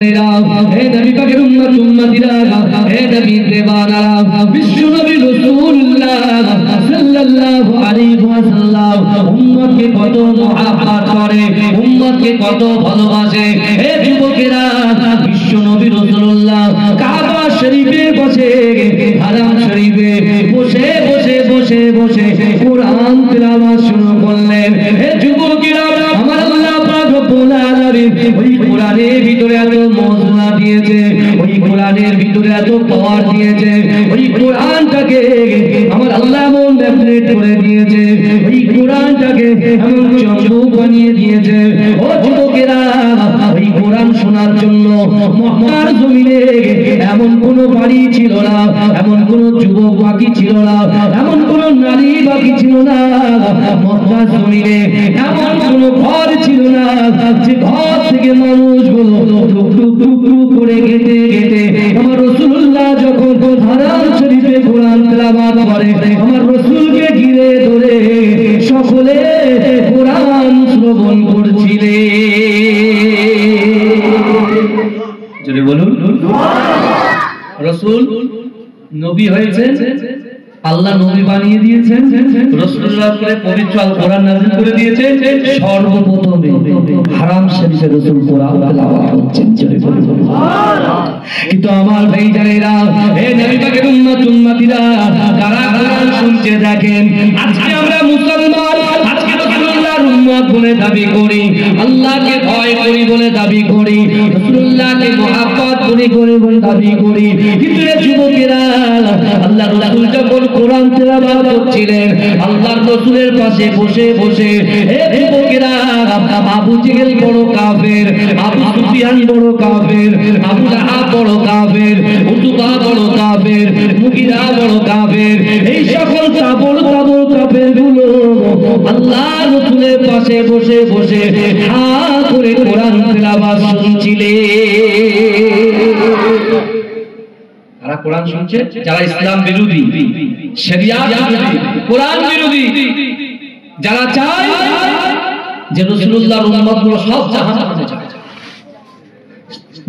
हे नबी पाकेर उम्मत उम्मतीरा हे नबी देवानारा विश्व नबी रसूलुल्लाह सल्लल्लाहु अलैहि ওয়াসাল্লাম উম্মত কে কত মহব্বত করে উম্মত কে কত ভালোবাসে হে যুবকেরা বিশ্ব নবী রাসূলুল্লাহ কাবা শরীফে বসে হারাম শরীফে বসে বসে বসে বসে কুরআন তিলাওয়াত শুরু করলেন হে যুবকেরা আমার আল্লাহ পাক রব্বুল আলামিন ওই কোরআনের ভিতরে এত মজা দিয়েছে ওই কোরআনের ভিতরে এত পাওয়ার দিয়েছে ওই কোরআনটাকে আমার আল্লাহ এমন ম্যাগনেট করে দিয়েছে ওই কোরআনটাকে এমন চমক বানিয়ে দিয়েছে ও যুবকেরা ওই কোরআন শোনার জন্য মক্কার জমিনে এমন কোন বাড়ি ছিল না এমন কোন যুবক বাকি ছিল না এমন কোন নারী বাকি ছিল না মক্কার জমিনে এমন কোন ঘর ছিল না যে ঘর থেকে মানুষগুলো করে গেতে গেতে আমার রাসূলুল্লাহ যখন হারাম শরীফে কোরআন তেলাওয়াত করে আমার রাসূলকে ঘিরে ধরে সকলে কোরআন শ্রবণ করছিলেন। জোরে বলুন রাসূল নবী হয়েছেন আল্লাহ নবী বানিয়ে দিয়েছেন রাসূলুল্লাহ করে পবিত্র আল কোরআন নাযিল করে দিয়েছেন সর্বপ্রথমে হারাম শরীফে রাসূল কোরআন তেলাওয়াত করছেন। জোরে বলুন সুবহানাল্লাহ। কিন্তু আমার ভাইজানেরা হে নবী পাকের উম্মত উম্মতিরা যারা কোরআন শুনতে দেখেন আজকে আমরা মুসলমান আজকে রাসূলুল্লাহর উম্মত বলে দাবি করি আল্লাহকে ভয় করি বলে দাবি করি রাসূলুল্লাহকে মহব্বত করি বলে দাবি করি কিন্তু এই যুবকেরা আল্লাহর রাসূল যখন কোরআন তেলাওয়াত করছিলেন আল্লাহর রাসূলের পাশে বসে বসে হে যুবকেরা আবু জেহেল বড় কাফের আবু সুফিয়ান বড় কাফের আবু লাহাব বড় কাফের উতবা বড় কাফের মুগিরা বড় কাফের এই সকল তাবড় কাফেরগুলো আল্লাহর রাসূলের পাশে বসে বসে হা করে কোরআন তেলাওয়াত শুনছিলেন। যারা কোরআন শুনছে যারা ইসলাম বিরোধী শরিয়াত বিরোধী কোরআন বিরোধী যারা চায় যে রাসূলুল্লাহর উম্মতগুলো সব জাহান্নামে যাবে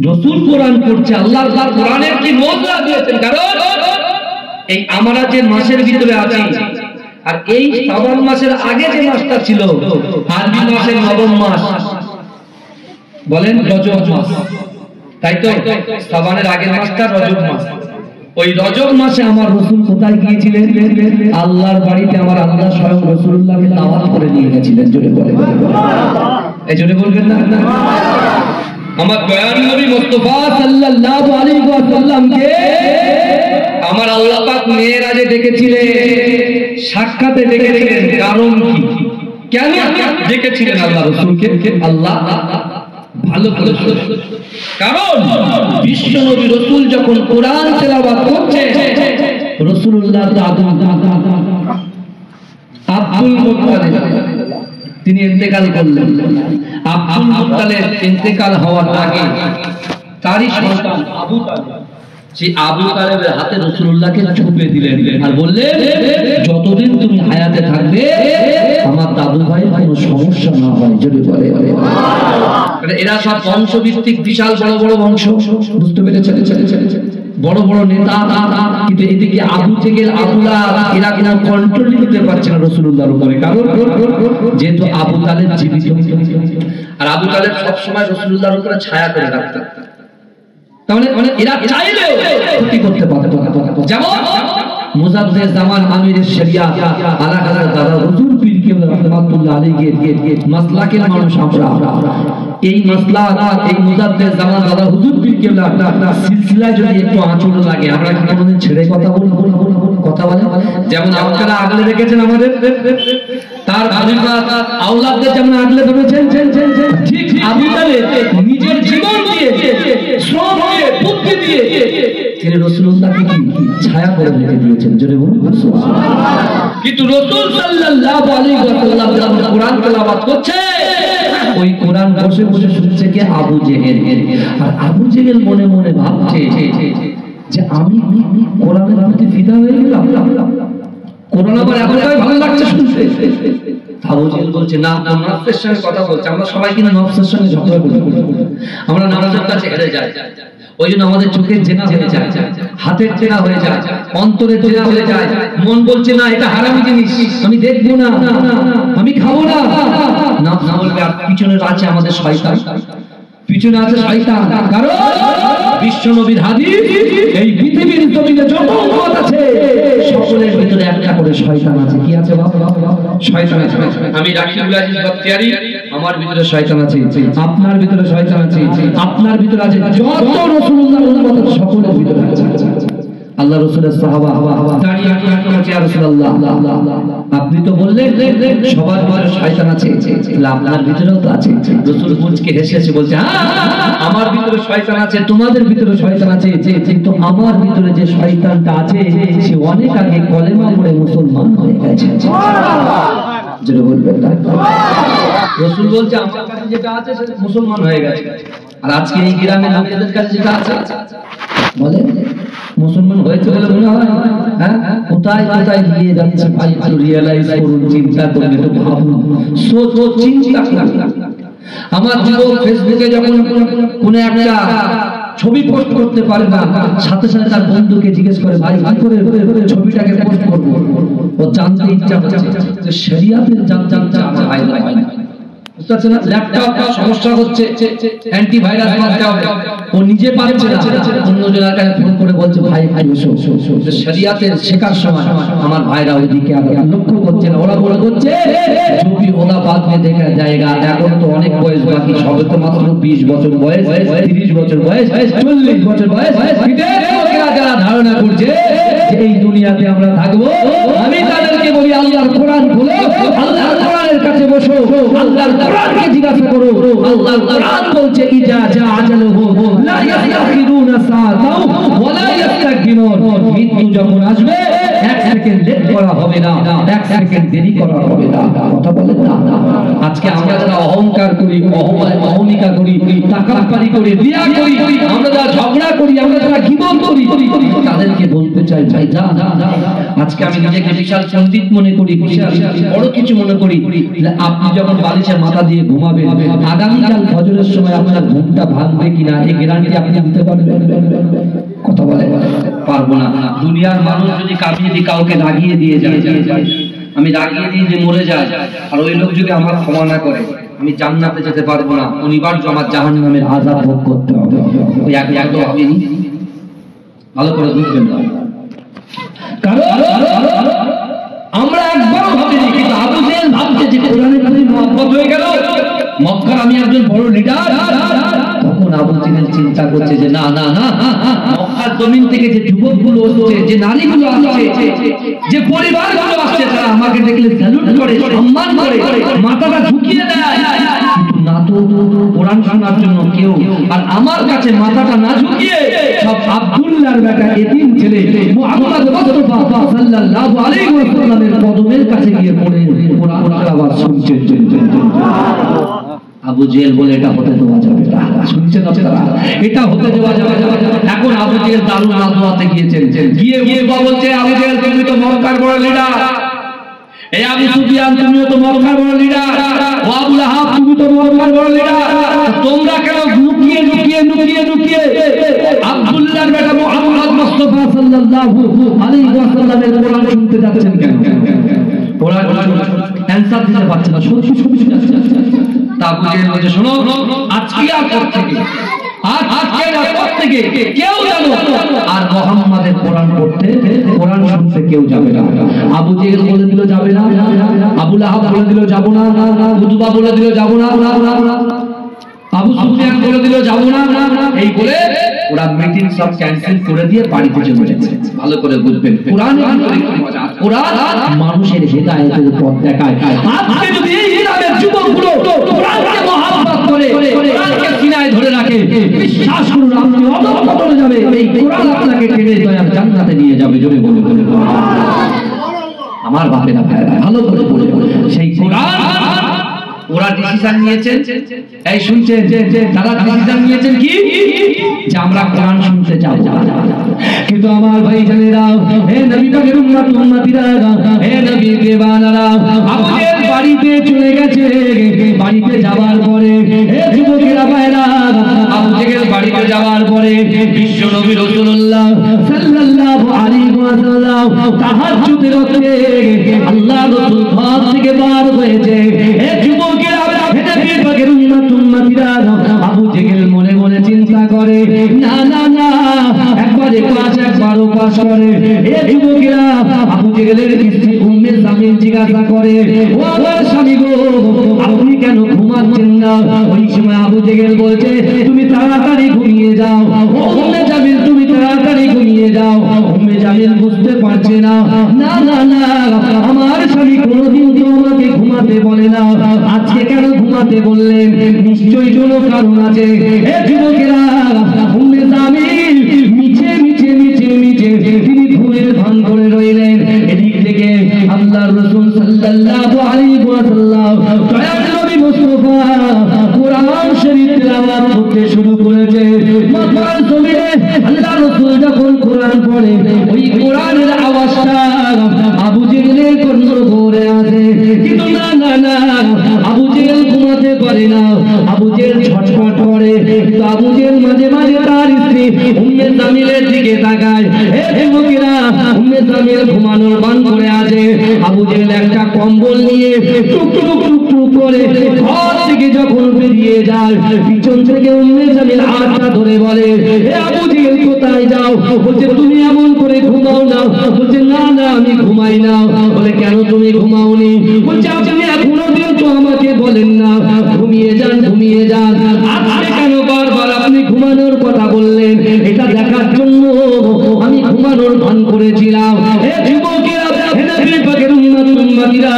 রাসূল কোরআন পড়ছে আল্লাহ কোরআনের কি মজা দিয়েছেন কারণ এই আমরা যে মাসের ভিতরে আছি আর এই শাবান মাসের আগে যে মাসটা ছিল আরবি মাসের নবম মাস বলেন রজব মাস তাই তো শাবানের আগের মাসটা রজব মাস ওই রজব মাসে আমার রাসূল কোথায় গিয়েছিলেন আল্লাহর বাড়িতে আমার আল্লাহ স্বয়ং রাসূলুল্লাহকে দাওয়াত করে নিয়ে গেছিলেন। জোরে বলেন সুবহানাল্লাহ। এই জোরে বলবেন না আমার দয়ার নবী মুস্তাফা সাল্লাল্লাহু আলাইহি ওয়াসাল্লামকে আমার আল্লাহ পাক মেরাজে ডেকেছিলেন সাক্ষাতে ডেকেছিলেন কারণ কি কেন ডেকেছিলেন আল্লাহ রাসূলকে আল্লাহ ভালো ভালো কারণ বিশ্ব নবী রাসূল যখন কোরআন তেলাওয়াত করছে রাসূলুল্লাহ আব্দুল মুত্তালিব তিনি ইন্তেকাল করলেন আব্দুল মুত্তালিব ইন্তেকাল হওয়ার আগে তারই সন্তান আবু তালিব সেই আবু তালেবের হাতে রাসূলুল্লাহকে চুপে দিলেন আর বললেন যতদিন তুমি হায়াতে থাকবে আমার দাদু ভাই কোনো সমস্যা না হয়। যদি বলে সুবহানাল্লাহ। এরা সব বংশভিত্তিক বিশাল বড় বড় বংশ বুঝতে পেরেছেন বড় বড় নেতা কিন্তু এদিকে আবু জেহেল আবু লাহাব এরা কিনা কন্ট্রোল করতে পারছে না রাসূলুল্লাহর উপরে কারণ যেহেতু আবু তালেব জীবিত আর আবু তালেব সব সময় রাসূলুল্লাহর উপরে ছায়া করে রাখতেন তাহলে এরা চাইলেও ক্ষতি করতে পারত যেমন মুজাদ্দিদ জামান আমিরের শরিয়াত আলা হযরত দাদা হুজুর পীর কেবলা রাহমাতুল্লাহ আলাইহি মাসলাকের মানুষ আমরা এই মাসলাক এই মুজাদ্দিদ জামান দাদা হুজুর পীর কেবলা সিলসিলা যদি একটু আঁচড় লাগে আমরা কি কোনোদিন ছেড়ে কথা বলে যেমন আপনারা আগলে রেখেছেন আমাদের তার খলিফা আওলাদদের যেমন আগলে ধরেছেন ঠিক আবু তালেব নিজের জীবন দিয়ে শ্রম দিয়ে বুদ্ধি দিয়ে তিনি রাসূলুল্লাহকে কি ছায়া করে রেখে দিয়েছেন। জোরে বলুন সুবহানাল্লাহ। কিন্তু রাসূল সাল্লাল্লাহু আলাইহি ওয়াসাল্লাম যখন কোরআন তেলাওয়াত করছে ওই কোরআন বসে বসে শুনছে কে আবু জেহেল আর আবু জেহেল মনে মনে ভাবছে যে আমি কোরআনের প্রতি ফিদা হয়ে গেলাম কোরআন আমার এতটাই ভালো লাগছে শুনতে। আবু জেহেল বলছে না, নফসের সঙ্গে কথা বলছে। আমরা সবাই কিন্তু নফসের সঙ্গে ঝগড়া করি, আমরা নামাজের কাছে হেরে যাই, ওই জন্য আমাদের চোখের জেনা হয়ে যায়, হাতের জেনা হয়ে যায়, অন্তরের জেনা হয়ে যায়। মন বলছে না এটা হারামি জিনিস, আমি দেখবো না, আমি খাবো না। নফস বলবে আর পিছনে আছে আমাদের শয়তান, পিছনে আছে শয়তান। কারণ বিশ্ব নবীর হাদিস, এই পৃথিবীর জমিনে যত উম্মত আছে সকলের ভিতরে একটা করে শয়তান আছে। কি আছে বাবা? শয়তান আছে। আমি রাকিবুল আজিজ বখতিয়ারি, আমার ভিতরে শয়তান আছে, আপনার ভিতরে শয়তান আছে, আপনার ভিতরে আছে, যত রাসূলুল্লাহর উম্মত আছে সকলের ভিতরে আছে। আল্লাহ রাসূলের সাহাবা দাঁড়িয়ে বলছে ইয়া রাসূলুল্লাহ, আপনি তো বললেন সবার ভিতরে শয়তান আছে, তাহলে আপনার ভিতরেও তো আছে। রাসূল মুচকে হেসেছে, বলছে হ্যাঁ আমার ভিতরে শয়তান আছে, তোমাদের ভিতরে শয়তান আছে, কিন্তু আমার ভিতরে যে শয়তানটা আছে সে অনেক আগে কলেমা পড়ে মুসলমান হয়ে গেছে। সুবহানাল্লাহ, যেটা বলবেন না। রাসূল বলছে আমার কাছে যেটা আছে সেটা মুসলমান হয়ে গেছে, আর আজকে এই গ্রামের লোকেদের কাছে যেটা আছে বলে মুসলমান হয়েছে বলে মনে হয়। হ্যাঁ, কোথায় কোথায় দিয়ে যাচ্ছে ভাই, একটু রিয়ালাইজ করুন, চিন্তা করুন, একটু ভাবুন, চিন্তা করুন। আমার যুবক ফেসবুকে যখন কোন একটা ছবি পোস্ট করতে পারে না, সাথে সাথে তার বন্ধুকে জিজ্ঞেস করে ভাই কি করে ছবিটাকে পোস্ট করবো। ও জানতে ইচ্ছা হচ্ছে যে শরিয়াতের জানতে আমার ভাই বুঝতে পারছে না, ল্যাপটপ সমস্যা হচ্ছে, অ্যান্টিভাইরাস মারতে হবে, ও নিজে পারছে না, অন্যজনের কাছে ফোন করে বলছে ভাই ভাই এসো, শরিয়াতের শেখার সময় আমার ভাইরা ওইদিকে লক্ষ্য করছে না, ওরা বলে করছে যদি ওরা বাদ দিয়ে দেখা জায়গা। এখন তো অনেক বয়স বাকি, সবে তো মাত্র 20 বছর বয়স, 30 বছর বয়স, 40 বছর বয়স, যারা ধারণা করছে যে এই দুনিয়াতে আমরা থাকবো, আমি তাদেরকে বলি আল্লাহর কোরআন খুলো, আল্লাহর কোরআনের কাছে বসো, আল্লাহর কোরআনকে জিজ্ঞাসা করো। আল্লাহর কোরআন বলছে ইজা জা আজালুহু লা ইস্তাখিরুনা সাআতাও ওয়া লা ইস্তাকবিরুন, মৃত্যু যখন আসবে 1 সেকেন্ড লেট করা হবে না, 1 সেকেন্ড দেরি করা হবে না। কথা বলেন না। আজকে আমরা যারা অহংকার করি, অহমিকা করি, তাকাব্বুরি করি, রিয়া করি, আমরা যারা ঝগড়া করি, আমরা যারা গীবত করি, তাদেরকে বলতে চাই ভাই যা, আজকে আমি নিজেকে বিশাল পণ্ডিত মনে করি, বিশাল বড় কিছু মনে করি, আপনি যখন বালিশে মাথা দিয়ে ঘুমাবেন, আগামীকাল ফজরের সময় আপনার ঘুমটা ভাঙবে কিনা এই গ্যারান্টি আপনি দিতে পারবেন? কথা বলে পারবো না। দুনিয়ার মানুষ যদি কাউকে লাগিয়ে দিয়ে যায়, আমি লাগিয়ে দিয়ে যে মরে যায়, আর ওই লোক যদি আমার ক্ষমা না করে, আমি জান্নাতে যেতে পারবো না, অনিবার্য আমার জাহান্নামের আযাব ভোগ করতে হবে। ওই এক তো আপনি ভালো করে বুঝবেন না, কারণ আমরা একবারও ভাবিনি, কিন্তু আবু জেহেল ভাবছে যে কোরআনের প্রতি মহব্বত হয়ে গেল, মক্কার আমি একজন বড় লিডার। তখন আবু জেহেল চিন্তা করছে যে না না না, মক্কার জমিন থেকে যে যুবকগুলো আসছে, যে নারীগুলো আসছে, যে পরিবারগুলো আসছে, তারা আমাকে দেখলে স্যালুট করে, সম্মান করে, মাথাটা ঝুঁকিয়ে দেয়, কিন্তু না তো কোরআন শোনার জন্য কেউ। আর আমার কাছে মাথাটা না ঝুঁকিয়ে সব আব্দুল্লাহর বেটা এতিম ছেলে মুহাম্মদ মুস্তাফা সাল্লাল্লাহু আলাইহি ওয়াসাল্লামের কদমের কাছে গিয়ে পড়ে কোরআন তেলাওয়াত শুনছে। আবু জেহেল বলে এটা হতে দেওয়া যাবে না, শুনছেন আপনারা, এটা হতে দেওয়া যাবে না। এখন আবু জেহেল দারুন নাদওয়াতে গিয়েছেন, গিয়ে বলছে আবু জেহেল তুমি তো মক্কার বড় লিডার, এই আবু সুফিয়ান তুমিও তো মক্কার বড় লিডার, ও আবু লাহাব তুমি তো মক্কার বড় লিডার, তোমরা কেন লুকিয়ে লুকিয়ে লুকিয়ে লুকিয়ে আব্দুল্লাহর বেটা মুহাম্মদ মুস্তাফা সাল্লাল্লাহু আলাইহি ওয়াসাল্লামের কোরআন শুনতে যাচ্ছেন কেন? কোরআন অ্যানসার দিতে পারছে না, শুধু তা আবু জেহেল বলে শোনো, আজকে আর পর থেকে কেউ জানো আর মুহাম্মাদের কোরআন পড়তে, কোরআন শুনতে কেউ যাবে না। আবু জেহেল বলে দিল যাবে না, আবু লাহাব বলে দিল যাব না, উতবা বলে দিল যাব না, আবু সুফিয়ান বলে দিল যাব না, এই বলে ওরা মিটিং সব ক্যান্সেল করে দিয়ে বাড়িতে চলে যাচ্ছে। ভালো করে বুঝবেন, কোরআন মানুষের হেদায়েতের পথ দেখায়। আজকে যদি এই ইসলামের যুবকগুলো কোরআনকে মহব্বত করে, কোরআনকে সিনায় ধরে রাখে, বিশ্বাস করুন আপনি অধঃপতনে যাবে, এই কোরআন আপনাকে টেনে দয়ার জান্নাতে নিয়ে যাবে। জোরে বলে বলে আমার বাপেরা ভাইরা ভালো করে বলে, সেই কোরআন ওরা ডিসিশন নিয়েছেন, এই শুনছেন, তারা ডিসিশন নিয়েছেন কি যে আমরা কোরআন শুনতে যাব। কিন্তু আমার ভাই জানেরা, হে নবী পাকের উম্মতিরা, হে নবী দেওয়ানারা, আমাদের বাড়িতে চলে গেছে। বাড়িতে যাওয়ার পরে হে যুবকেরা ভাইরা, আমাদের বাড়িতে যাওয়ার পরে বিশ্ব নবী রাসূলুল্লাহ সাল্লাল্লাহু আলাইহি ওয়াসাল্লাম তাহাজ্জুদের রাতে আল্লাহ রাসূল ঘর থেকে বার হয়েছে। হে যুবকেরা, হে নবী পাকের উম্মতিরা, আবু জেহেল মনে মনে চিন্তা করে, না না না, একবারে পাঁচ একবারও পাস করে। হে যুবকেরা, আবু জেহেলের স্ত্রী উম্মে জামিল জিজ্ঞাসা করে, ও আমার স্বামী গো, আপনি কেন ঘুমাচ্ছেন না? ওই সময় আবু জেহেল বলছে, তুমি তাড়াতাড়ি ঘুমিয়ে যাও। ও উম্মে জামিল, তুমি তাড়াতাড়ি ঘুমিয়ে যাও। উম্মে জামিল বুঝতে পারছে না, না না না, আমার স্বামী কোনোদিন তো আমাকে ঘুমাতে বলে না, আজকে কেন ঘুমাতে বললেন? নিশ্চয়ই কোনো কারণ আছে। হে যুবকেরা, উম্মে জামিল মিছে মিছে মিছে মিছে তিনি ঘুমের ভান করে রইলেন। এদিক থেকে আল্লাহর রাসূল সাল্লাল্লাহু আলাইহি ওয়াসাল্লাম দয়ার নবী মুস্তাফা কোরআন শরীফ তেলাওয়াত করতে শুরু করেছে। মক্কার জমিনে আল্লাহর রাসূল যখন কোরআন পড়ে, ওই কোরআনের আওয়াজটা আবু জেহেলের কর্ণ ধরে আসে। কিন্তু না না না, আবু জেহেল ঘুমাতে পারে না, আবু জেহেল ছটফট করে। কিন্তু আবু জেহেল মাঝে মাঝে তার স্ত্রী উম্মে জামিলের দিকে তাকায়। হে যুবকেরা, উম্মে জামিল ঘুমানোর ভান করে আছে। আবু জেহেল একটা কম্বল নিয়ে টুক টুক টুক টুক করে ঘর থেকে যখন বেরিয়ে যায়, পিছন থেকে উম্মে জামিল হাতটা ধরে বলে, হে আবু জেহেল কোথায় যাও? বলছে, তুমি এমন করে ঘুমাও না। বলছে, না না, আমি ঘুমাই না। বলে, কেন তুমি ঘুমাওনি? বলছে, আপনি এখনো দিন তো আমাকে বলেন না ঘুমিয়ে যান ঘুমিয়ে যান, আজকে কেন বারবার আপনি ঘুমানোর কথা বললেন? এটা দেখার জন্য আমি ঘুমানোর ভান করেছিলাম। হে যুবকেরা, হে নবী পাকের উম্মতিরা,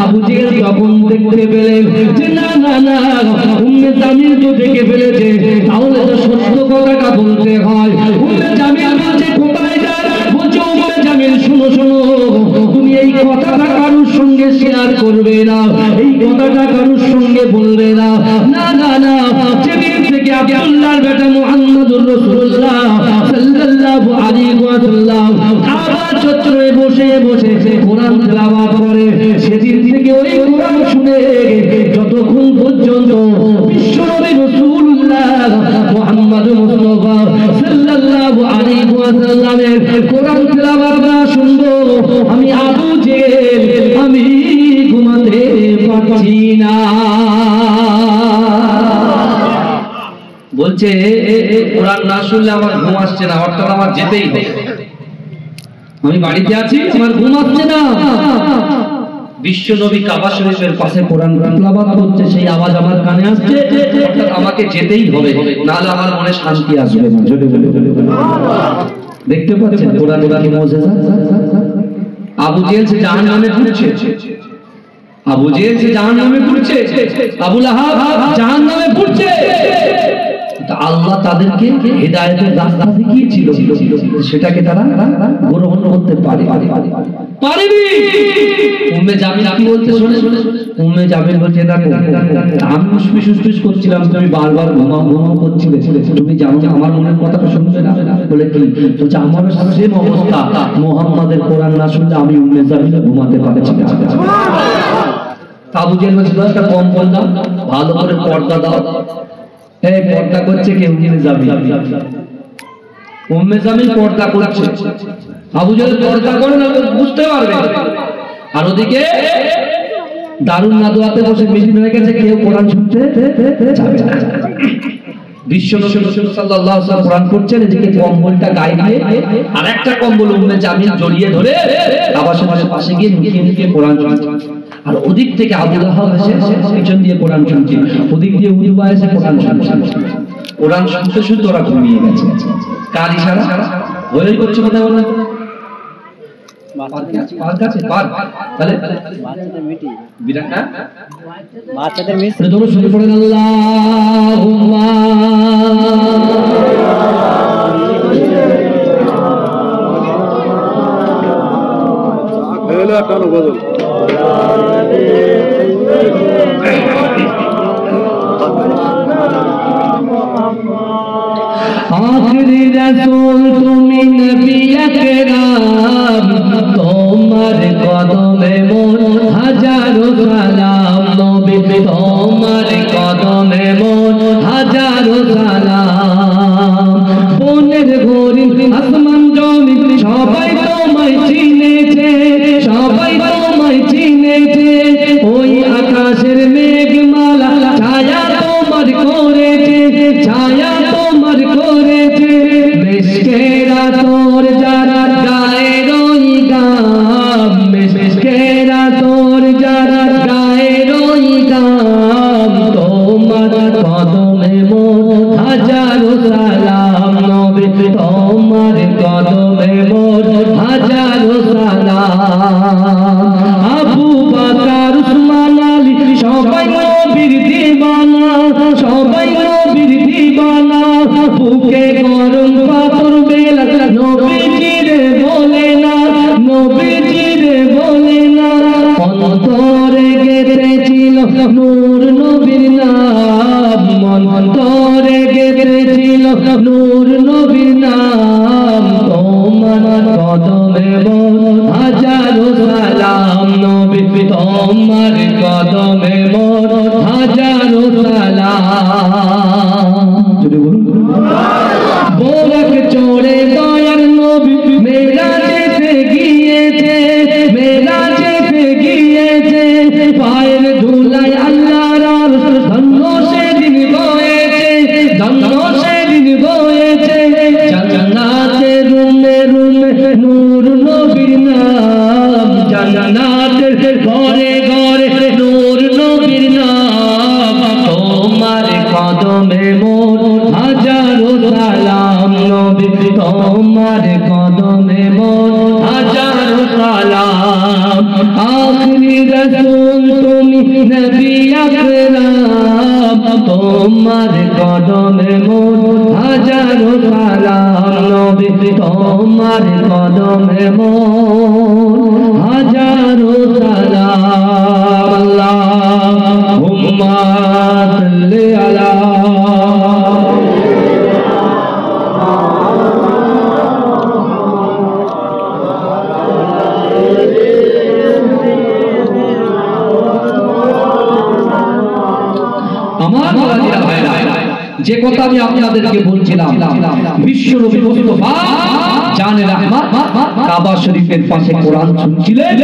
আবু জেহেল যখন দেখতে পেলেন যে না না না, উম্মে জামিল তো দেখে ফেলেছে, তাহলে তো সত্য কথাটা বলতে হয়। উম্মে জামিল বলছে, কোথায় যান? বলছে, উম্মে জামিল শোনো শোনো, তুমি এই কথাটা কারোর সঙ্গে শেয়ার করবে না, এই কথাটা কারোর সঙ্গে বলবে না। না না না, যেদিন থেকে আব্দুল্লাহর বেটা মুহাম্মদুর রাসূলুল্লাহ সাল্লাল্লাহু আলাইহি ওয়াসাল্লাম কাবা চত্বরে বসে বসে কোরআন তেলাওয়াত করে, সেদিন থেকে ওই কোরআন শুনে যতক্ষণ পর্যন্ত বিশ্বনবী রাসূলুল্লাহ মুহাম্মদুর মুস্তাফা সাল্লাল্লাহু আলাইহি ওয়াসাল্লামের কোরআন তেলাওয়াত না শুনবো, আমি আবু জেহেল আমি ঘুমাতে পারছি না। বলছে, কোরআন না শুনলে আমার ঘুম আসছে না, অর্থাৎ আমার যেতেই হবে। আমি বাড়িতে আছি, আমার ঘুম আসছে না। বিশ্ব নবী কাবা শরীফের পাশে কোরআন তেলাওয়াত করছে, সেই আওয়াজ আমার কানে আসছে, অর্থাৎ আমাকে যেতেই হবে, নাহলে আমার মনে শান্তি আসবে না। দেখতে পাচ্ছেন কোরআনের কি মুজিজা? আবু জেহেল সে জাহান্নামে ঘুরছে, আবু জেহেল সে জাহান্নামে ঘুরছে, আবু লাহাব জাহান্নামে ঘুরছে। আল্লাহ তাদেরকে হিদায়াতের রাস্তা দেখিয়েছিল, সেটাকে তারা গ্রহণ করতে পারেনি। উম্মে জামিল কি বলতে শুনে, উম্মে জামিল বলছে, দেখো আমি উসপিস করছিলাম, তুমি বারবার ঘুমাও ঘুমাও করছিলে, তুমি জানো আমার মনের কথাটা শুনবে না। বলে, কি বলছে, আমার সেম অবস্থা, মুহাম্মাদের কোরআন না শুনলে আমি উম্মে জামিল ঘুমাতে পারছি না। আবু জেহেল বলছে, একটা কম বললাম, ভালো করে পর্দা দাও। এই পর্দা করছে কে? উম্মে জামিল। উম্মে জামিল পর্দা করছে, আবু জেহেল পর্দা করে না, বুঝতে পারবে। আর ওদিকে দারুন নাদওয়াতে বসে মিটিং হয়ে গেছে, কেউ কোরআন শুনতে যাবে না। বিশ্ব নবী সাল্লাল্লাহু আলাইহি ওয়াসাল্লাম কোরআন করছেন, এদিকে কম্বলটা গায়ে দিয়ে আর একটা কম্বল উম্মে জামিল জড়িয়ে ধরে আবাসের পাশে গিয়ে লুকিয়ে কোরআন শুনছে। আর ওদিক থেকে আবু লাহাব এসে পিছন দিয়ে কোরআন শুনছে, ওদিক দিয়ে উতবা এসে কোরআন শুনছে। কোরআন শুনতে শুনতে ওরা ঘুমিয়ে গেছে। কার ইশারা? বলেই করছে কথা বলে, বাচ্চাদের মিটিং শুরু করেন। আল্লাহুম্মা একটা বদল आखिरी रसूल तुमी नबी अकराम तोमर कदमे मोर हजारो सलाम नबी तोमर कदमे मोर हजारो सलाम बोनेर घोरी आसमान जमीन सबाई तोमाय चिनेছে সবাই তোমায় চিনেছে ওই আকাশের মেঘমালা ছায়া তোমার করেছে ছায়া তোমার করেছে মেশকেরা তোর যারা গায়ের ওই গাম মেশকেরা তোর যারা গায়ের ওই গাম তোমার কদমে মোর হাজারো সালাম নবী তোমার কদমে মোর হাজারো সালাম আবু বকর উসমান আলী সবাই নবীর দিওয়ানা সবাই নবীর দিওয়ানা বুকে গরম পাথর বেলা নবীজিরে বলে না নবীজিরে বলে না অন্তরে গেঁথেছিল নূর নবীর নাম অন্তরে গেঁথেছিল নূর নবীর নাম তোমার কদমে মোর হাজারো সালাম নবী তোমার কদমে মোর হাজারো সালাম যদি বলুন বোরক চড়ে দয়ার নবী মেরাজেতে গিয়েছে মেরাজেতে গিয়েছে পায়ের ধুলায় আল্লাহর আরশ ধন্য সেদিন বয়েছে ধন্য সেদিন বয়েছে জান্নাতে রুমে রুমে নূর নবীর নাম জান্নাতের ঘরে ঘরে নূর নবীর নাম তোমার কদমে মোর হাজারো সালাম নবী তোমার কদমে মোর হাজারো সালাম আখরি রাসূল তুমি নবী আকরাম তোমার কদমে মোর হাজারো সালাম নবী তোমার কদমে মোর হাজারো সালাম আল্লাহুম্মা সাল্লি আলা যে কথা আমি আপনাদেরকে বলছিলাম বিশ্বনবী মুস্তাফা জানে রাহমাত কাবা শরীফের পাশে কোরআন শুনছিলেন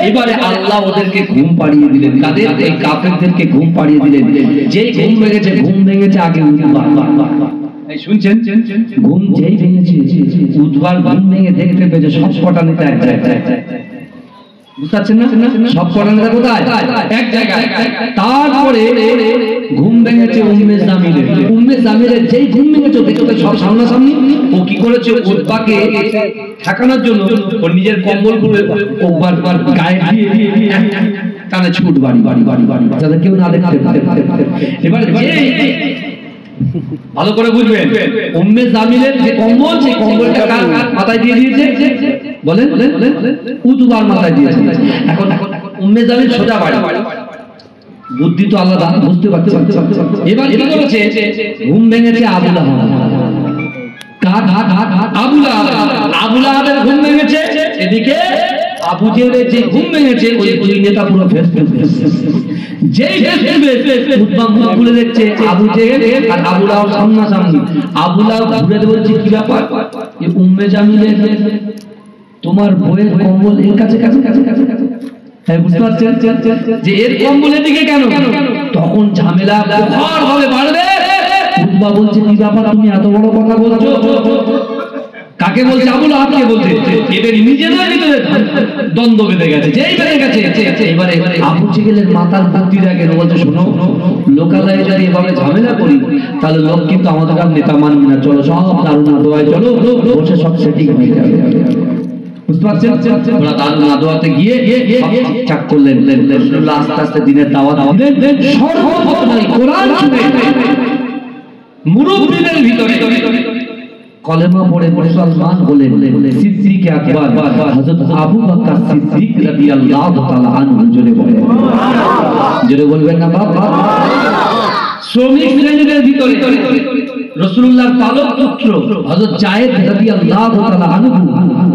এবারে আল্লাহ ওদেরকে ঘুম পাড়িয়ে দিলেন কাদের এই কাফেরদেরকে ঘুম পাড়িয়ে দিলেন যে ঘুম ভেঙেছে আগে উঠবার এই শুনছেন ঘুম যেই ভেঙেছে উঠবার ঘুম ভেঙে দেখতে পেয়েছে সব কটা নেতা এক জায়গায় বুঝতে পারছেন না সব কটা নেতা কোথায় এক জায়গায় তারপরে ঘুম ভেঙেছে উম্মে জামিলের যেই ঘুম ভেঙেছে দেখতে সব সামনাসামনি ও কি করেছে উতবাকে ঠেকানোর জন্য ওর নিজের কম্বল খুলে ওবার গায়ে দিয়ে কানে ছুট বাড়ি যাতে কেউ না দেখতে এবার ভালো করে বুঝবেন উম্মে জামিলের যে কম্বল সেই কম্বলটা কার মাথায় দিয়ে দিয়েছে বলেন উতবার মাথায় দিয়েছে এখন উম্মে জামিল সোজা বাড়ি বুদ্ধি তো আলাদা বুঝতে পারছে এবার কি করেছে ঘুম ভেঙেছে আবু লাহাব আবু লাহাবের ঘুম ভেঙেছে এদিকে আবু জেহেলের যে ঘুম ভেঙেছে ওই দুই নেতা পুরো ফেস যেই উতবা মুখ খুলে দেখছে আবু জেহেল আর আবু লাহাব সামনাসামনি আবু লাহাব ঘুরে বলছে কি ব্যাপার এই উম্মে জামিলের তোমার বইয়ের কম্বল এর কাছে কাছে কাছে কাছে তাই বুঝতে পারছেন যে এর কম্বলের দিকে কেন তখন ঝামেলা ভাবে বাড়বে উতবা বলছে কি ব্যাপার তুমি এত বড় কথা বলছো কাকে বলছে আবু লাহাবকে বলছে এদের নিজেদের ভিতরে দ্বন্দ্ব বেঁধে গেছে যেই বেঁধে গেছে এবারে আবু জেহেলের মাথার বুদ্ধি দেখে বলছে শোনো লোকালয়ে যদি এভাবে ঝামেলা করি তাহলে লোক কিন্তু আমাদের আর নেতা মানবে না চলো সব দারুণ দোয়ায় চলো বসে সব সেটিং হয়ে যাবে বুঝতে পারছেন ওরা দারুণ দোয়াতে গিয়ে চাক করলেন আস্তে আস্তে দিনের দাওয়াত দিলেন সর্বপ্রথম কোরআন শুনে মুরব্বিদের ভিতরে কলেমা পড়ে মুসলমান বলে সিদ্দিক আকবর হযরত আবু বকর সিদ্দিক রাদিয়াল্লাহু তাআলা আনহু জোরে বলবেন না বাবা শ্রমিক শ্রেণীদের ভিতরে রাসূলুল্লাহর পালক পুত্র হযরত যায়েদ রাদিয়াল্লাহু তাআলা আনহু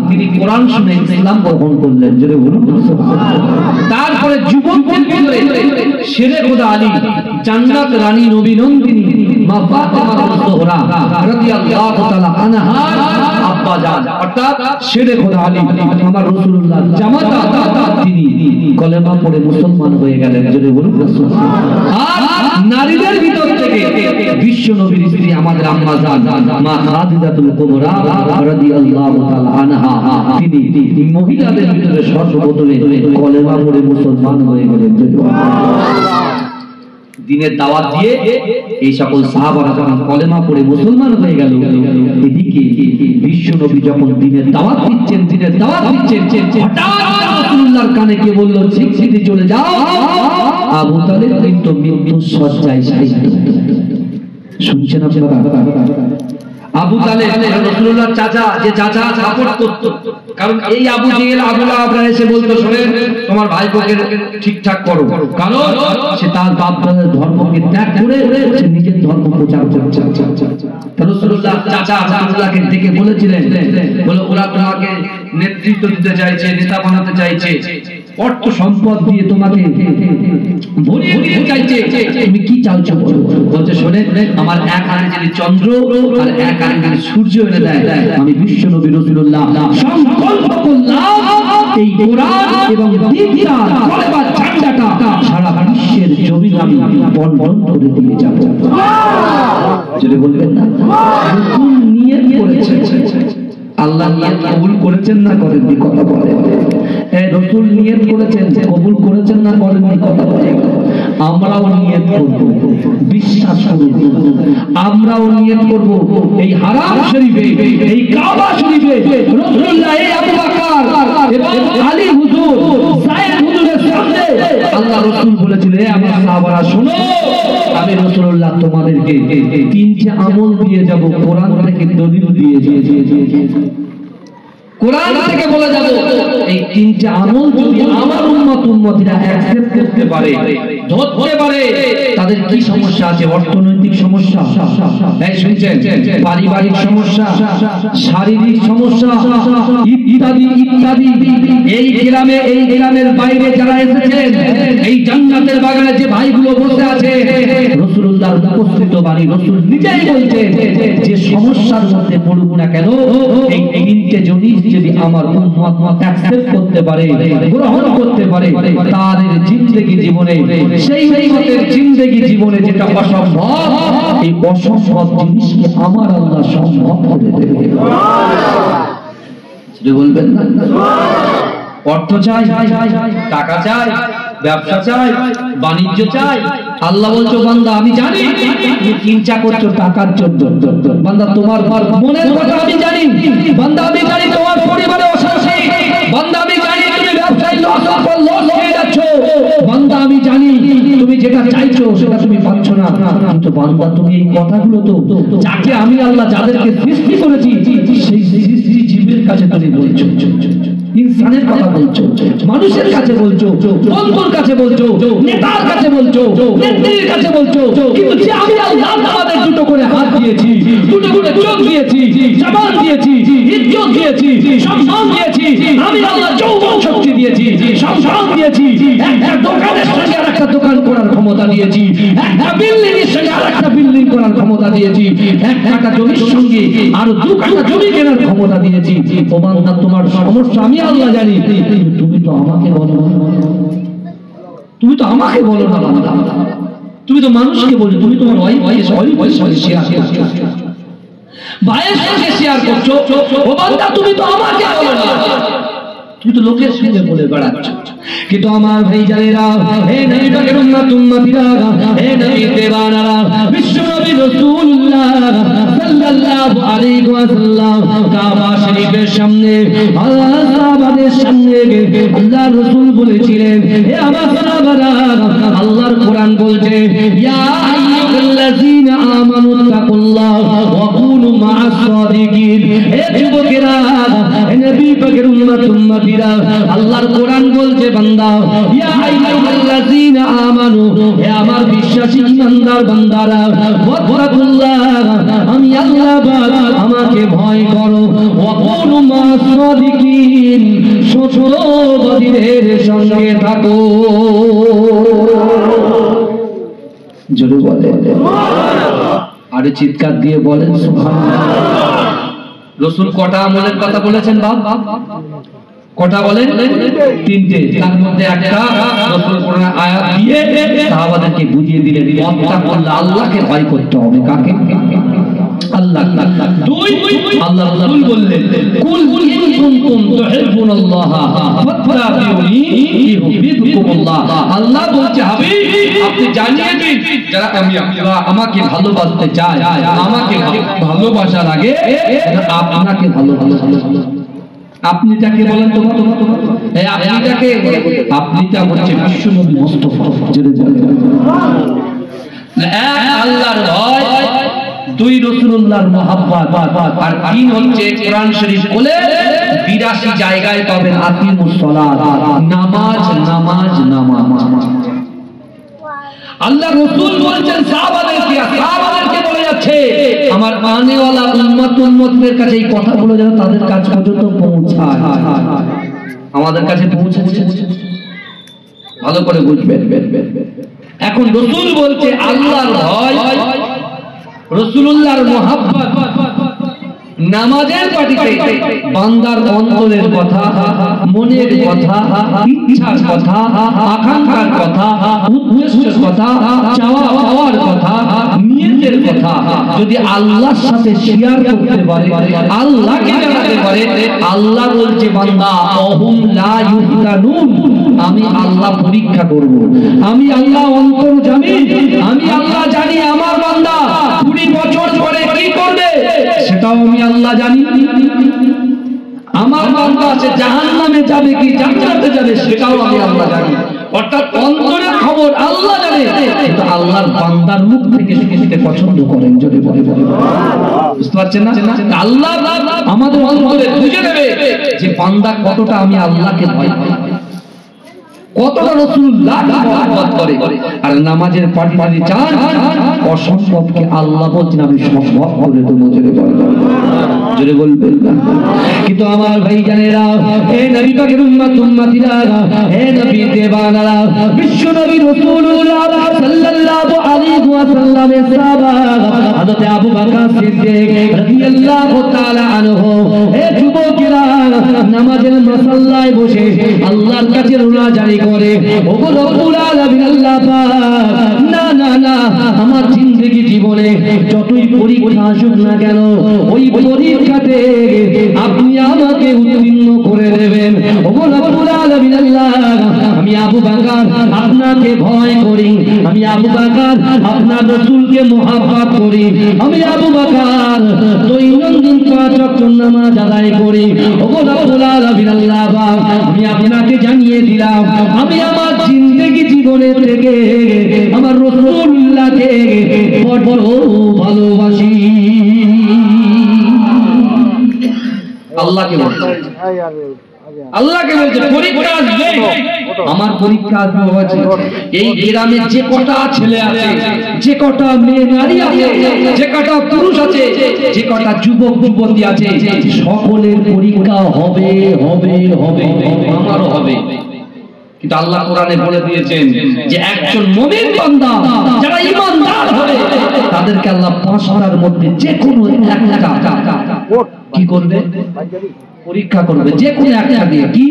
তিনি কোরআন শুনে ইসলাম গ্রহণ করলেন। জোরে বলুন সুবহানাল্লাহ। তারপরে যুবকদের ভিতরে শেরে খোদা আলী, জান্নাত রানী নবী নন্দিনী মা ফাতেমা জোহরা রাদিয়াল্লাহু তাআলা আনহা আব্বা জান অর্থাৎ শেরে খোদা আলী আমার রাসূলুল্লাহ জামাতা, তিনি কলেমা পড়ে মুসলমান হয়ে গেলেন। জোরে বলুন সুবহানাল্লাহ। আর নারীদের ভিতর থেকে বিশ্ব নবীর স্ত্রী আমাদের আম্মা জান মা খাদিজাতুল কুবরা রাদিয়াল্লাহু তাআলা আনহা, তিনি মহিলাদের ভিতরে সর্বপ্রথমে কলেমা পড়ে মুসলমান হয়ে গেলেন। দিনের দাওয়াত দিয়ে এই সকল সাহাবারা যখন কলেমা পড়ে মুসলমান হয়ে গেল, এদিকে বিশ্ব নবী যখন দিনের দাওয়াত দিচ্ছেন হঠাৎ রাসূলুল্লাহর কানে কে বলল, শিগগিরই চলে যাও, আবু তালেব কিন্তু মৃত্যু শয্যায় শায়িত। শুনছেন আপনারা? আবু তালেব রাসূলুল্লাহর চাচা, যে চাচা সাপোর্ট করত, কারণ এই আবু জেহেল আবু লাহাব এসে বলতো, শোনেন তোমার ভাইপোকে ঠিকঠাক করো, কারণ সে তার বাপ দাদার ধর্মকে ত্যাগ করে সে নিজের ধর্ম প্রচার করছে। রাসূলুল্লাহ চাচা আব্দুল্লাহকে ডেকে বলেছিলেন, বলে ওরা তোমাকে নেতৃত্ব দিতে চাইছে, নেতা বানাতে চাইছে, অর্থ সম্পদ দিয়ে তোমাকে ভরিয়ে দিতে চাইছে, তুমি কি চাইছো বলছে, শোনেন আমার এক হাতে যদি চন্দ্র আর এক হাতে যদি সূর্য এনে দেয়, আমি বিশ্ব নবী রাসূলুল্লাহ সংকল্প করলাম এই কোরআন এবং দীনটা কলেমার ঝান্ডাটা সারা বিশ্বের জমিন আমি বন্টন করে দিয়ে যাব। যদি বলবেন না রাসূল নিয়ত করেছেন, আল্লাহ নিয়ত কবুল করেছেন না করেননি? কথা বলে। এই রাসূল নিয়ত করেছেন, কবুল করেছেন না করেননি? কথা বলে। আমরাও নিয়ত করব, বিশ্বাস করব, আমরাও নিয়ত করব এই হারাম শরীফে, এই কাবা শরীফে রাসূলুল্লাহ, এই আবু বকর এবং আলী হুজুর, যায়েদ হুজুরের সামনে আল্লাহ রাসূল বলেছিলেন, আমার সাহাবারা শোনো, আমি রাসূলুল্লাহ তোমাদেরকে তিনটি আমল দিয়ে যাব, কোরআন থেকে দলিল দিয়ে কোরআন থেকে বলে যাব, এই তিনটি আমল যদি আমার উম্মতিরা অ্যাকসেপ্ট করতে পারে, ধরতে পারে, তাদের কি সমস্যা আছে? অর্থনৈতিক সমস্যা, এই শুনছেন, পারিবারিক সমস্যা, শারীরিক সমস্যা, ইত্যাদি ইত্যাদি। এই গ্রামের বাইরে যারা এসেছেন, এই জান্নাতের বাগানে যে ভাইগুলো বসে আছে, রাসূলুল্লাহর উপস্থিত বাণী রাসূল নিজেই বলছেন, যে সমস্যার মধ্যে পড়ুক না কেন, এই তিনটে জিনিস যদি আমার উম্মত অ্যাকসেপ্ট করতে পারে, গ্রহণ করতে পারে, তাদের জিন্দেগি জীবনে, সেই উম্মতের জিন্দেগি জীবনে যেটা অসম্ভব, এই অসম্ভব জিনিসকে আমার আল্লাহ সম্ভব করে দেবে। যদি বলবেন না অর্থ চাই, টাকা চাই, ব্যবসা চাই, বাণিজ্য চাই, আল্লাহ বলছো বান্দা আমি জানি তুমি চিন্তা করছো টাকার জন্য, বান্দা তোমার মনের কথা আমি জানি, বান্দা আমি জানি তোমার পরিবারে অশান্তি, বান্দা আমি জানি তুমি ব্যবসায় লস খেয়ে যাচ্ছ, বান্দা আমি জানি তুমি যেটা চাইছো সেটা তুমি পাচ্ছ না, কিন্তু বান্দা তুমি এই কথাগুলো তো যাকে আমি আল্লাহ যাদেরকে সৃষ্টি করেছি সেই সৃষ্টি জীবের কাছে তুমি বলছো, ইনসানের কথা বলছো, মানুষের কাছে বলছো, বন্ধুর কাছে বলছো, নেতার কাছে বলছো, নেত্রীর কাছে বলছো, কিন্তু যে আমি আল্লাহ আমাদের দুটো করে হাত দিয়েছি, দুটো করে চোখ দিয়েছি, জবান দিয়েছি, ইজ্জত দিয়েছি, সম্মান দিয়েছি, আমি আল্লাহ যৌবন শক্তি দিয়েছি, সংসার দিয়েছি, একটা দোকানের সঙ্গে আরেকটা দোকান করার ক্ষমতা দিয়েছি, একটা বিল্ডিং এর সঙ্গে আরেকটা বিল্ডিং করার ক্ষমতা দিয়েছি, একটা জমির সঙ্গে আরো দু কাঠা জমি কেনার ক্ষমতা দিয়েছি। ও বান্দা তোমার সমস্যা আমি আল্লাহ জানি, তুমি তো আমাকে বলো না, তুমি তো আমাকে বলো না বান্দা, তুমি তো মানুষকে বলো, তুমি তোমার ভাইয়ের সঙ্গে শেয়ার করছো, ভাইয়ের সঙ্গে শেয়ার করছো, ও বান্দা তুমি তো আমাকে বলো না, তুমি তো লোকের সঙ্গে বলে বেড়াচ্ছ। কিন্তু আমার ভাই জানেরা, হে নবী পাকের উম্মতিরা, হে নবী দেওয়ানারা, বিশ্ব নবী রাসূলুল্লাহ সাল্লাল্লাহু সাল্লাল্লাহু আলাইহি ওয়াসাল্লাম কাবা শরীফের সামনে সাহাবাদের সামনে আল্লাহর রাসূল বলেছিলেন, হে আমার সাহাবারা, আল্লাহর কোরআন বলছে, ইয়া আইয়ুহাল্লাযীনা আমানু তাকুল্লাহ ওয়া কুনু মা'আস সাদিকিন। হে যুবকেরা, হে নবী পাকের উম্মতিরা, আল্লাহর কোরআন বলছে, বান্দা, ইয়া আইয়ুহাল্লাযীনা আমানু, হে আমার বিশ্বাসী ঈমানদার বান্দারা, ওয়াত্তাকুল্লাহ, আমি আল্লাহ পাক, আমাকে ভয় করো, ওয়া কুনু মা'আস সাদিকিন, সত্যবাদীদের সঙ্গে থাকো। জোরে বলেন আরে চিৎকার দিয়ে বলেন সুবহানাল্লাহ। রাসূল কটা আমলের কথা বলেছেন বাবা? কটা বলেন? তিনটে। তার মধ্যে একটা রাসূল কোরআন আয়াত দিয়ে সাহাবাদেরকে বুঝিয়ে দিলেন, ওয়াত্তাকুল্লাহ, আল্লাহকে ভয় করতে হবে। কাকে? আল্লাহ। দুই, আল্লাহ রাসূল বললেন, কুল ইন কুনতুম তুহিব্বুনাল্লাহ ফাত্তাবিউনি ইউহিব্বুকুমুল্লাহ। আল্লাহ বলছে, হাবিব, আপনি জানিয়ে দিন, যারা আমাকে ভালোবাসতে চায়, আমাকে ভালোবাসার আগে আপনাকে ভালোবাসে। আপনিটাকে বলেন তো, এই আপনিটাকে, আপনিটা হচ্ছে বিশ্বনবী মুস্তাফা। জোরে জোরে এক আল্লাহর ভয়, দুই রাসূলুল্লাহর মহব্বত, আর তিন হচ্ছে কোরআন শরীফ বলে 82 জায়গায় পাবেন আকিমুস সালাত, নামাজ নামাজ নামাজ। আল্লাহ রাসূল বলেছেন সাহাবাদেরকে বলে যাচ্ছে, আমার আনেওয়ালা উম্মতের কাছে এই কথাগুলো যেন তাদের কাছ পর্যন্ত পৌঁছায়। আমাদের কাছে পৌঁছেছে, ভালো করে বুঝবেন। এখন রাসূল বলছে আল্লাহর ভয়, রাসূলুল্লাহর মুহাব্বত, নামাজের পাটিতে বান্দার অন্তরের কথা, মনের কথা, ইচ্ছার কথা, আকাঙ্ক্ষার কথা, উদ্দেশ্যের কথা, চাওয়া পাওয়ার কথা, নিয়তের কথা যদি আল্লাহর সাথে শেয়ার করতে পারে, আল্লাহকে জানাতে পারে, আল্লাহ বলছে, বান্দা, অহুম লা ইফতানুন, আমি আল্লাহ পরীক্ষা করব। আমি আল্লাহ অন্তর্যামী, আমি আল্লাহ জানি আমার বান্দা 20 বছর পরে কি করবে সেটাও আমি আল্লাহ জানি। আমার বান্দা আছে জাহান্নামে যাবে কি জান্নাতে যাবে সেটাও আমি আল্লাহ জানি। অর্থাৎ অন্তরের খবর আল্লাহ জানে, কিন্তু আল্লাহর বান্দার মুখ থেকে শুনতে পছন্দ করেন। যদি বলে বুঝতে পারছেন না? আল্লাহ আমাদের অন্তরে বুঝে নেবে যে বান্দা কতটা আমি আল্লাহকে ভয় পাই, কতটা রাসূলুল্লাহকে মহব্বত করে। আর নামাজের পাটি চান, অসম্ভবকে আল্লাহ বলছেন আমি সম্ভব করে দেবো। জোরে বলবেন না? কিন্তু আমার ভাই জানেরা, হে নবী পাকের উম্মতিরা, হে নবী দেবানারা, বিশ্ব নবী রাসূলুল্লাহ সাল্লাল্লাহু আলাইহি ওয়াসাল্লামের সাহাবা হযরত আবু বকর সিদ্দিক রাদিয়াল্লাহু তাআলা আনহু, হে যুবকেরা, নামাজের মুসাল্লায় বসে আল্লাহর কাছে রোনা জারি করে, ওগো রব্বুল আলামিন, আল্লাহ পাক, না না না, আমার জিন্দেগি জীবনে যতই পরীক্ষা আসুক না কেন, ওই পরীক্ষাতে আপনি আমাকে উত্তীর্ণ করে দেবেন। ওগো রব্বুল আলামিন, আল্লাহ, আমি আবু বকর আপনাকে ভয় করি, আমি আবু বকর আপনার রাসূলকে মুহাব্বত করি, আমি আবু বকর দৈনন্দিন 5 ওয়াক্ত নামাজ আদায় করি। ওগো রব্বুল আলামিন, আল্লাহ পাক, আমি আপনাকে জানিয়ে দিলাম, আমি আমার জিন্দেগি জীবনের থেকে আমার রাসূলুল্লাহকে বড় ভালোবাসি। আল্লাহকে বলছে, আল্লাহকে বলছে পরীক্ষা আসবে, আমার পরীক্ষা আসবে। এই গ্রামে যে কটা ছেলে আছে, যে কটা মেয়ে নারী আছে, যে কটা পুরুষ আছে, যে কটা যুবক যুবতী আছে, সকলের পরীক্ষা হবে হবে হবে, আমারও হবে। কিন্তু আল্লাহ কোরআনে বলে দিয়েছেন যে একজন মুমিন বান্দা যারা ঈমানদার হবে তাদেরকে আল্লাহ 5টার মধ্যে যে কোনো একটা কি করবে? পরীক্ষা করবে। যে কোনো একটা দিয়ে কি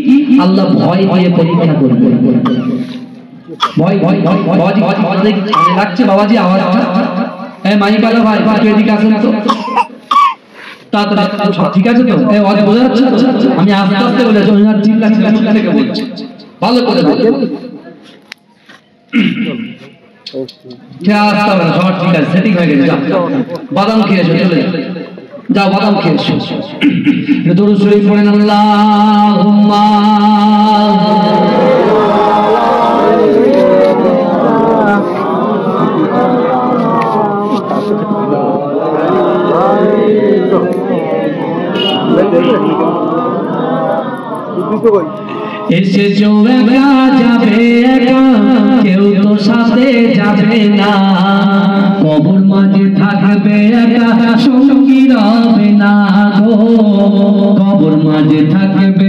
আল্লাহ ভয় দিয়ে পরীক্ষা করবে। ভয় ভয় বাবাজি লাগছে, বাবাজি আওয়াজটা, এই মাইকালা ভাই একটু এদিকে আসেন তো, তাড়াতাড়ি। ঠিক আছে তো? এই আওয়াজ বোঝা যাচ্ছে? আমি আস্তে আস্তে বলেছি, আমি আর চিল্লাচ্ছি না, চুপ থেকে বলছি, ভালো করে বলছি। ঠিক আছে, সব ঠিক আছে, সেটিং হয়ে গেছে। বাদাম খেয়েছো, চলে যাও। যাও বাদাম খেয়েছো দরুদ শরীফ পড়েন আল্লাহুম্মা এসেছো একা যাবে একা কেউ তো সাথে যাবে না কবর মাঝে থাকবে একা সঙ্গী রবে না গো কবর মাঝে থাকবে